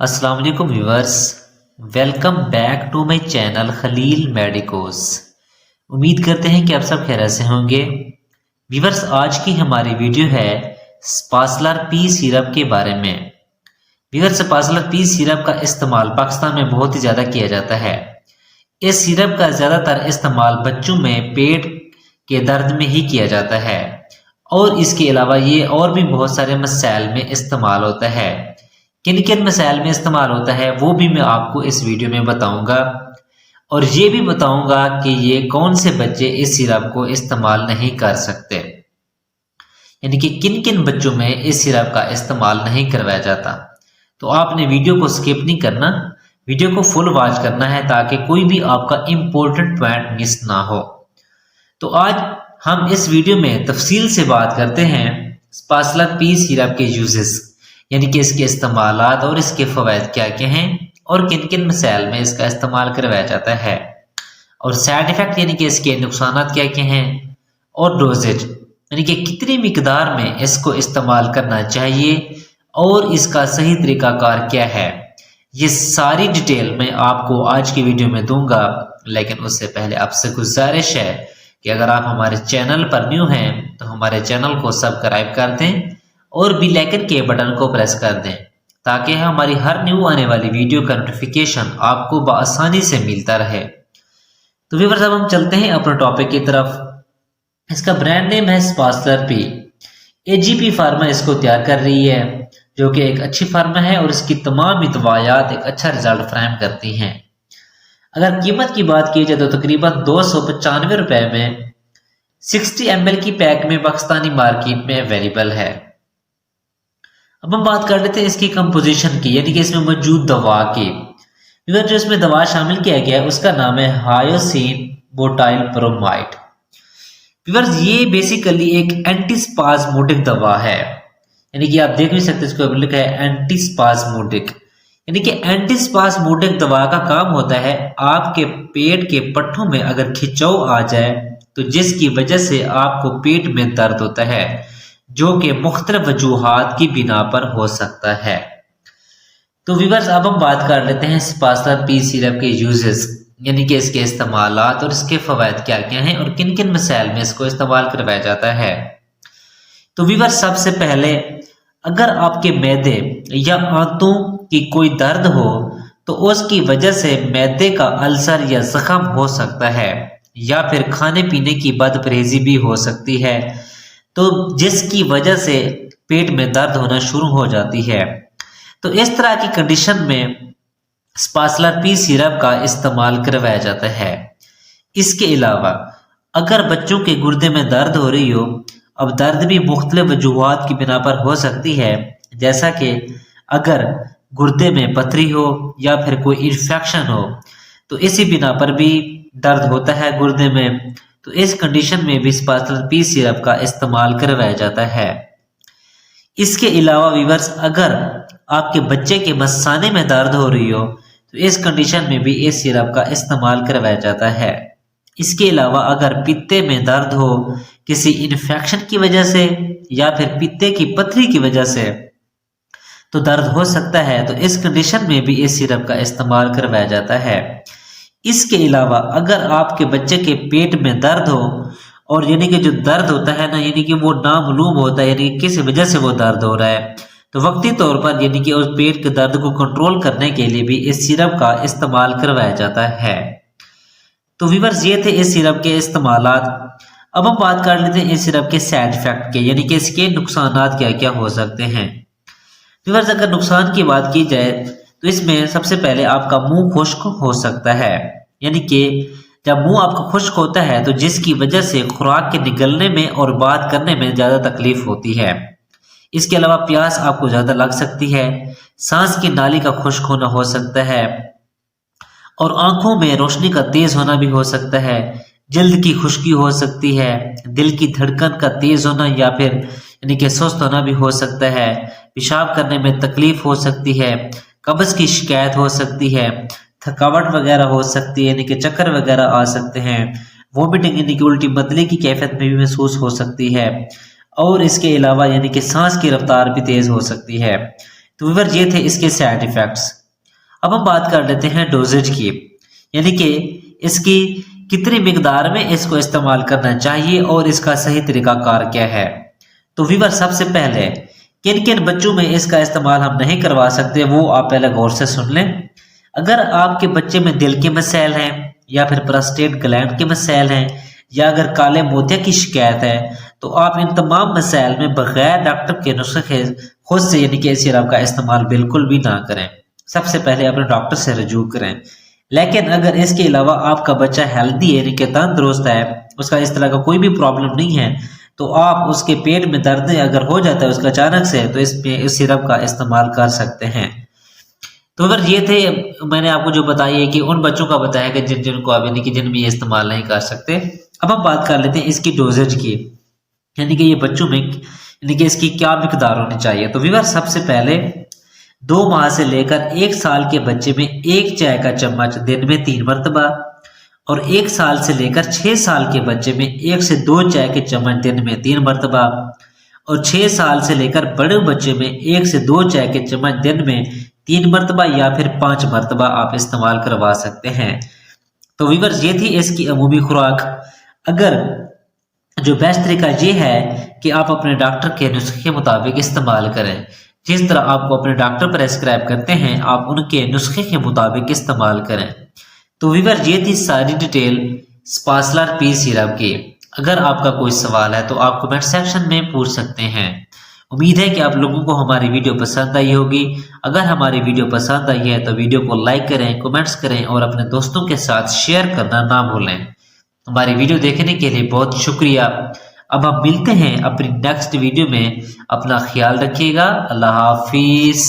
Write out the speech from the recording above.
अस्सलाम वालेकुम viewers, welcome back to my channel Khalil medicos. उम्मीद करते हैं कि आप सब खैरियत से होंगे। व्यूअर्स, आज की हमारी वीडियो है स्पासलर पी सिरप के बारे में। व्यूअर्स, स्पासलर पी सिरप का इस्तेमाल पाकिस्तान में बहुत ही ज़्यादा किया जाता है। इस सिरप का ज़्यादातर इस्तेमाल बच्चों में पेट के दर्द में ही किया जाता है और इसके अलावा ये और भी बहुत सारे मसाइल में इस्तेमाल होता है। किन किन मसाइल में इस्तेमाल होता है वो भी मैं आपको इस वीडियो में बताऊंगा और ये भी बताऊंगा कि ये कौन से बच्चे इस सिरप को इस्तेमाल नहीं कर सकते, यानी कि किन किन बच्चों में इस सिरप का इस्तेमाल नहीं करवाया जाता। तो आपने वीडियो को स्किप नहीं करना, वीडियो को फुल वॉच करना है ताकि कोई भी आपका इम्पोर्टेंट पॉइंट मिस ना हो। तो आज हम इस वीडियो में तफसील से बात करते हैं स्पासलर पी सिरप के यूजेस, यानी कि इसके इस्तेमालात और इसके फ़वाइद क्या क्या हैं और किन किन मसाइल में इसका इस्तेमाल करवाया जाता है, और साइड इफ़ेक्ट यानी कि इसके नुकसान क्या क्या हैं, और डोजेज यानी कि कितनी मिकदार में इसको इस्तेमाल करना चाहिए और इसका सही तरीक़ाकार क्या है। ये सारी डिटेल मैं आपको आज की वीडियो में दूंगा, लेकिन उससे पहले आपसे गुजारिश है कि अगर आप हमारे चैनल पर न्यू हैं तो हमारे चैनल को सब्सक्राइब कर दें और बेल आइकन के बटन को प्रेस कर दें ताकि हमारी हर न्यू आने वाली वीडियो का नोटिफिकेशन आपको बआसानी से मिलता रहे। तो व्यूअर्स, अब हम चलते हैं अपने टॉपिक की तरफ। इसका ब्रांड नेम है स्पासलर पी। एजीपी फार्मा इसको तैयार कर रही है, जो कि एक अच्छी फार्मा है और इसकी तमाम दवायात एक अच्छा रिजल्ट फ्राहम करती हैं। अगर कीमत की बात की जाए तो तकरीबन 295 रुपए में 60 ml की पैक में पाकिस्तानी मार्केट में अवेलेबल है। अब हम बात कर लेते हैं इसकी कंपोजिशन की, यानी कि इसमें मौजूद दवा की। जो इसमें दवा शामिल किया गया है उसका नाम है हायोसिन बोटाइल ब्रोमाइड। व्यूअर्स, ये बेसिकली एक एंटीस्पाज्मोडिक दवा है, यानी कि आप देख भी सकते हैं इसको लिखा है एंटीस्पाज्मोडिक, यानी कि एंटीस्पाज्मोडिक दवा का काम होता है आपके पेट के पट्टों में अगर खिंचाव आ जाए तो जिसकी वजह से आपको पेट में दर्द होता है, जो कि मुख्तलिफ वजूहात की बिना पर हो सकता है। तो व्यूअर्स, अब हम बात कर लेते हैं स्पासलर पी सिरप के यूजेस, यानी कि इसके इस्तेमालात और इसके फ़वाइद क्या क्या हैं और किन किन मसाइल में इसको इस्तेमाल करवाया जाता है। तो व्यूअर्स, सबसे पहले अगर आपके मैदे या आंतों की कोई दर्द हो तो उसकी वजह से मैदे का अल्सर या जख्म हो सकता है, या फिर खाने पीने की बदपरहेजी भी हो सकती है, तो जिसकी वजह से पेट में दर्द होना शुरू हो जाती है। तो इस तरह की कंडीशन में स्पासलर पी सिरप का इस्तेमाल करवाया जाता है। इसके अलावा अगर बच्चों के गुर्दे में दर्द हो रही हो, अब दर्द भी मुख्तलिफ वजूहात की बिना पर हो सकती है, जैसा कि अगर गुर्दे में पथरी हो या फिर कोई इन्फेक्शन हो, तो इसी बिना पर भी दर्द होता है गुर्दे में, तो इस कंडीशन में भी स्पासलर पी सिरप का इस्तेमाल करवाया जाता है। इसके अलावा व्यूअर्स, अगर आपके बच्चे के मसाने में दर्द हो रही हो तो इस कंडीशन में भी इस सिरप का इस्तेमाल करवाया जाता है। इसके अलावा अगर पित्ते में दर्द हो किसी इन्फेक्शन की वजह से या फिर पित्ते की पथरी की वजह से तो दर्द हो सकता है, तो इस कंडीशन में भी इस सिरप का इस्तेमाल करवाया जाता है। इसके अलावा अगर आपके बच्चे के पेट में दर्द हो, और यानी कि जो दर्द होता है ना, यानी कि वो नामालूम होता है, यानी कि किस वजह से वो दर्द हो रहा है, तो वक्ती तौर पर यानी कि उस पेट के दर्द को कंट्रोल करने के लिए भी इस सिरप का इस्तेमाल करवाया जाता है। तो व्यूअर्स, ये थे इस सिरप के इस्तेमालात। अब हम बात कर लेते हैं इस सिरप के साइड इफेक्ट के, यानी कि इसके नुकसानात क्या क्या हो सकते हैं। व्यूअर्स, अगर नुकसान की बात की जाए तो इसमें सबसे पहले आपका मुंह खुश्क हो सकता है, यानी कि जब मुंह आपका खुश्क होता है तो जिसकी वजह से खुराक के निगलने में और बात करने में ज़्यादा तकलीफ होती है। इसके अलावा प्यास आपको ज़्यादा लग सकती है, सांस की नाली का खुश्क होना हो सकता है, और आंखों में रोशनी का तेज होना भी हो सकता है, जल्द की खुश्की हो सकती है, दिल की धड़कन का तेज होना या फिर यानी कि सुस्त होना भी हो सकता है, पेशाब करने में तकलीफ हो सकती है, कब्ज की शिकायत हो सकती है, थकावट वगैरह हो सकती है, यानी कि चक्कर वगैरह आ सकते हैं, वोमिटिंग यानी कि उल्टी बदले की कैफियत में भी महसूस हो सकती है, और इसके अलावा यानी कि सांस की रफ्तार भी तेज हो सकती है। तो व्यूअर्स ये थे इसके साइड इफेक्ट्स। अब हम बात कर लेते हैं डोजेज की, यानी कि इसकी कितनी मिकदार में इसको इस्तेमाल करना चाहिए और इसका सही तरीकाकार क्या है। तो व्यूअर्स सबसे पहले किन किन बच्चों में इसका इस्तेमाल हम नहीं करवा सकते वो आप पहले गौर से सुन लें। अगर आपके बच्चे में दिल के मसाइल हैं या फिर प्रोस्टेट ग्लैंड के मसाइल हैं या अगर काले मोतिया की शिकायत है तो आप इन तमाम मसाइल में बगैर डॉक्टर के नुस्खे के खुद से यानी कि सिरप का इस्तेमाल बिल्कुल भी ना करें। सबसे पहले अपने डॉक्टर से रजू करें। लेकिन अगर इसके अलावा आपका बच्चा हेल्दी है यानी कि तंदुरुस्त है, उसका इस तरह का कोई भी प्रॉब्लम नहीं है, तो आप उसके पेट में दर्द अगर हो जाता है उसका अचानक से, तो इस सिरप का इस्तेमाल कर सकते हैं। तो अगर ये थे मैंने आपको जो बताई है कि उन बच्चों का बताया कि जिनको आप यानी कि जिनमें ये इस्तेमाल नहीं कर सकते। अब हम बात कर लेते हैं इसकी डोजेज की, यानी कि ये बच्चों में यानी कि इसकी क्या मिकदार होनी चाहिए। तो व्यूअर सबसे पहले 2 माह से लेकर 1 साल के बच्चे में 1 चाय का चम्मच दिन में 3 मरतबा और 1 साल से लेकर 6 साल के बच्चे में 1 से 2 चाय के चम्मच दिन में 3 मरतबा और 6 साल से लेकर बड़े बच्चे में 1 से 2 चाय के चम्मच दिन में 3 मरतबा या फिर 5 मरतबा आप इस्तेमाल करवा सकते हैं। तो व्यूअर्स ये थी इसकी अमूमी खुराक। अगर जो बेस्ट तरीका ये है कि आप अपने डॉक्टर के नुस्खे के मुताबिक इस्तेमाल करें, जिस तरह आपको अपने डॉक्टर प्रेस्क्राइब करते हैं आप उनके नुस्खे के मुताबिक इस्तेमाल करें। तो व्यूअर्स ये थी सारी डिटेल स्पासलर पी सिरप की। अगर आपका कोई सवाल है तो आप कमेंट सेक्शन में पूछ सकते हैं। उम्मीद है कि आप लोगों को हमारी वीडियो पसंद आई होगी। अगर हमारी वीडियो पसंद आई है तो वीडियो को लाइक करें, कमेंट्स करें और अपने दोस्तों के साथ शेयर करना ना भूलें। हमारी वीडियो देखने के लिए बहुत शुक्रिया। अब हम मिलते हैं अपनी नेक्स्ट वीडियो में। अपना ख्याल रखिएगा। अल्लाह हाफिज।